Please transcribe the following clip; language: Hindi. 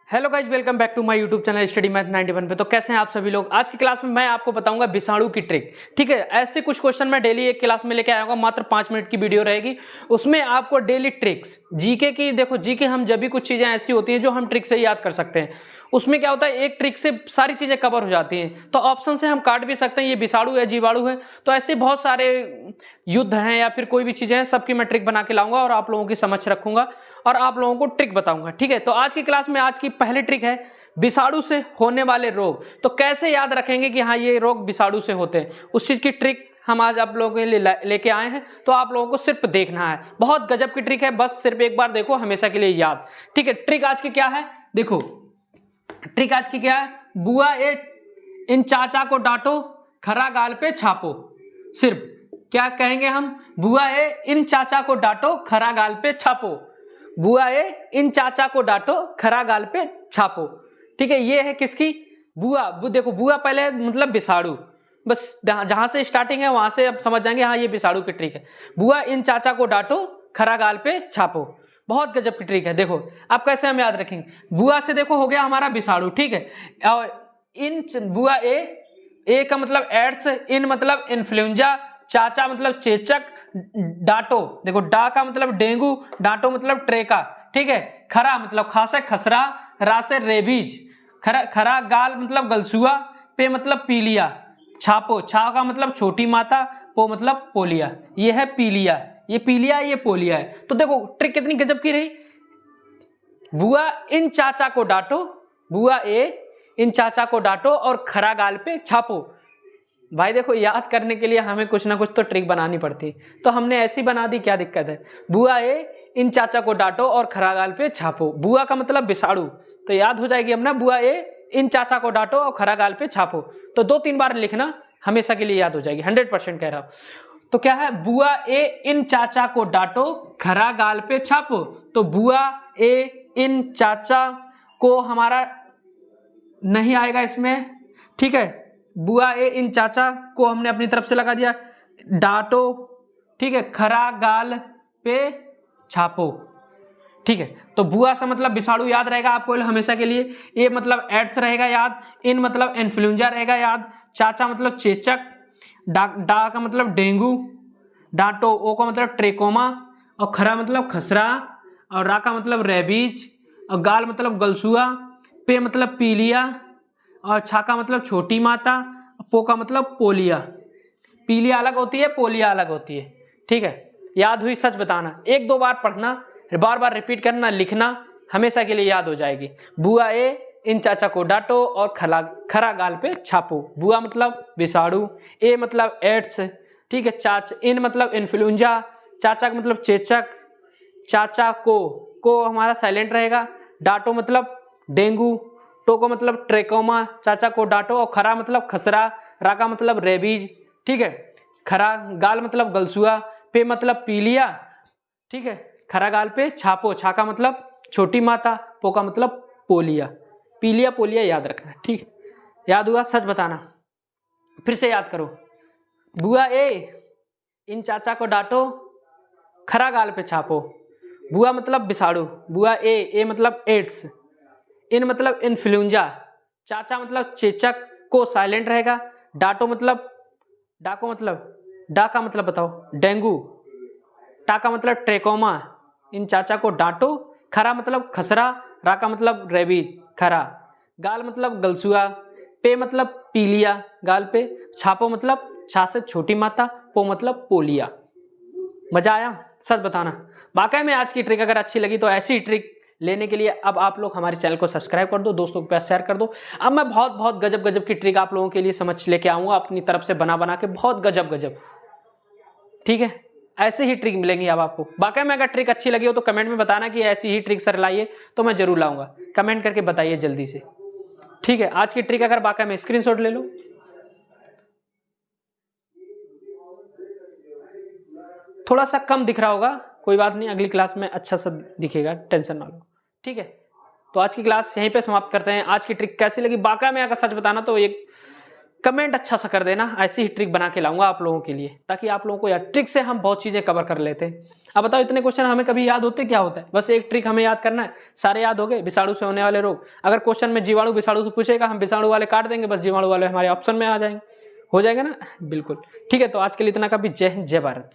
Hello guys, welcome back to my YouTube channel study math 91 पे। तो कैसे हैं आप सभी लोग। आज की क्लास में मैं आपको बताऊंगा विषाणु की ट्रिक। ठीक है, ऐसे कुछ क्वेश्चन मैं डेली एक क्लास में लेके आऊंगा। मात्र 5 मिनट की वीडियो रहेगी, उसमें आपको डेली ट्रिक्स जीके की। देखो जीके हम जब भी कुछ चीजें ऐसी होती हैं जो हम ट्रिक से याद कर सकते हैं, उसमें क्या होता है एक ट्रिक से सारी चीजें कवर हो जाती हैं। तो ऑप्शन से हम काट भी सकते हैं ये विषाणु है जीवाणु है। तो ऐसे बहुत सारे युद्ध हैं या फिर कोई भी चीजें हैं, सबकी मैं ट्रिक बना के लाऊंगा और आप लोगों की समझ रखूंगा और आप लोगों को ट्रिक बताऊंगा। ठीक है, तो आज की क्लास में आज की पहली ट्रिक है विषाणु से होने वाले रोग। तो कैसे याद रखेंगे कि हाँ ये रोग विषाणु से होते हैं, उस चीज की ट्रिक हम आज आप लोगों के लिए लेके आए हैं। तो आप लोगों को सिर्फ देखना है, बहुत गजब की ट्रिक है, बस सिर्फ एक बार देखो हमेशा के लिए याद। ठीक है, ट्रिक आज की क्या है देखो, ट्रिक आज की क्या है। बुआ ए इन चाचा को डांटो, खरा गाल पे छापो। सिर्फ क्या कहेंगे हम, बुआ ए इन चाचा को डांटो, खरा गाल पे छापो। बुआ ए इन चाचा को डांटो, खरा गाल पे छापो। ठीक है, ये है किसकी, बुआ। देखो बुआ पहले मतलब विषाणु, बस जहां से स्टार्टिंग है वहां से अब समझ जाएंगे हाँ ये विषाणु की ट्रिक है। बुआ इन चाचा को डांटो, खरा गाल पे छापो। बहुत गजब की ट्रिक है। देखो आप कैसे हम याद रखेंगे, बुआ से देखो हो गया हमारा विषाणु। ठीक है, और इन बुआ ए का मतलब एड्स, इन मतलब इन्फ्लुएंजा, चाचा मतलब चेचक, डांटो देखो डा का मतलब डेंगू, डांटो मतलब ट्रेका। ठीक है, खरा मतलब खांसे खसरा, रा से रेबीज, खरा गाल मतलब गलसुआ, पे मतलब पीलिया, छापो छा का मतलब छोटी माता, पो मतलब पोलिया। ये है पीलिया, ये पीलिया ये पोलिया है। तो देखो ट्रिक कितनी गजब की रही। बुआ इन चाचा को डांटो, बुआ ए इन चाचा को डांटो और खरा गाल पे छापो। भाई देखो याद करने के लिए हमें कुछ ना कुछ तो ट्रिक बनानी पड़ती है, तो हमने ऐसी बना दी, क्या दिक्कत है। बुआ ए इन चाचा को डांटो और खरा गाल पे छापो। बुआ का मतलब विषाणु, तो याद हो जाएगी हमने, बुआ ए इन चाचा को डांटो और खरा गाल पे छापो। तो 2-3 बार लिखना, हमेशा के लिए याद हो जाएगी, 100% कह रहा हूं। तो क्या है, बुआ ए इन चाचा को डांटो, खरा गाल पे छापो। तो बुआ ए इन चाचा को हमारा नहीं आएगा इसमें। ठीक है, बुआ ए इन चाचा को हमने अपनी तरफ से लगा दिया, डांटो। ठीक है, खरा गाल पे छापो। ठीक है, तो बुआ से मतलब विषाणु याद रहेगा आपको हमेशा के लिए। ए मतलब एड्स रहेगा याद, इन मतलब इन्फ्लुएंजा रहेगा याद, चाचा मतलब चेचक, डा का मतलब डेंगू, डांटो ओ का मतलब ट्रेकोमा, और खरा मतलब खसरा, और रा का मतलब रेबीज, और गाल मतलब गलसुआ, पे मतलब पीलिया, और छा का मतलब छोटी माता, पो का मतलब पोलिया। पीलिया अलग होती है, पोलिया अलग होती है। ठीक है, याद हुई, सच बताना, 1-2 बार पढ़ना, बार बार रिपीट करना, लिखना, हमेशा के लिए याद हो जाएगी। बुआ ए इन चाचा को डांटो और खरा गाल पे छापो। बुआ मतलब विषाणु, ए मतलब एड्स, ठीक है, इन मतलब इन्फ्लुएंजा, चाचा का मतलब चेचक, चाचा को हमारा साइलेंट रहेगा, डांटो मतलब डेंगू, टो को मतलब ट्रेकोमा, चाचा को डांटो, और खरा मतलब खसरा, रा का मतलब रेबीज। ठीक है, खरा गाल मतलब गलसुआ, पे मतलब पीलिया। ठीक है, खरा गाल पे छापो, छा का मतलब छोटी माता, पो का मतलब पोलिया। पीलिया पोलिया याद रखना। ठीक, याद हुआ, सच बताना, फिर से याद करो। बुआ ए इन चाचा को डांटो, खरा गाल पे छापो। बुआ मतलब विषाणु, बुआ ए मतलब एड्स, इन मतलब इन्फ्लुएंजा, चाचा मतलब चेचक, को साइलेंट रहेगा, डांटो मतलब डा का मतलब बताओ डेंगू, टा का मतलब ट्रेकोमा, इन चाचा को डांटो, खरा मतलब खसरा, रा का मतलब रेबीज खरा, गाल मतलब गलसुआ, पे मतलब पीलिया गाल पे, छापो मतलब छा से छोटी माता, पो मतलब पोलिया। मजा आया, सच बताना। वाकई में आज की ट्रिक अगर अच्छी लगी तो ऐसी ट्रिक लेने के लिए अब आप लोग हमारे चैनल को सब्सक्राइब कर दो, दोस्तों के पास शेयर कर दो। अब मैं बहुत गजब की ट्रिक आप लोगों के लिए समझ लेके आऊंगा अपनी तरफ से बना के, बहुत गजब। ठीक है, ऐसे ही ट्रिक मिलेंगी अब आपको। वाकई में अगर ट्रिक अच्छी लगी हो तो कमेंट में बताना कि ऐसी ही ट्रिक सर लाइए, तो मैं जरूर लाऊंगा। कमेंट करके बताइए जल्दी से। ठीक है, आज की ट्रिक अगर वाकई में स्क्रीनशॉट ले लो। थोड़ा सा कम दिख रहा होगा, कोई बात नहीं, अगली क्लास में अच्छा सा दिखेगा, टेंशन ना लो। ठीक है, तो आज की क्लास यहीं पे समाप्त करते हैं। आज की ट्रिक कैसी लगी वाकई में अगर सच बताना तो एक कमेंट अच्छा सा कर देना, ऐसी ही ट्रिक बना के लाऊंगा आप लोगों के लिए, ताकि आप लोगों को यार ट्रिक से हम बहुत चीजें कवर कर लेते हैं। अब बताओ इतने क्वेश्चन हमें कभी याद होते क्या होता है? बस एक ट्रिक हमें याद करना है, सारे याद हो गए। विषाणु से होने वाले रोग, अगर क्वेश्चन में जीवाणु विषाणु से पूछेगा, हम विषाणु वाले काट देंगे, बस जीवाणु वाले हमारे ऑप्शन में आ जाएंगे, हो जाएगा ना, बिल्कुल। ठीक है, तो आज के लिए इतना काफी। जय हिंद, जय भारत।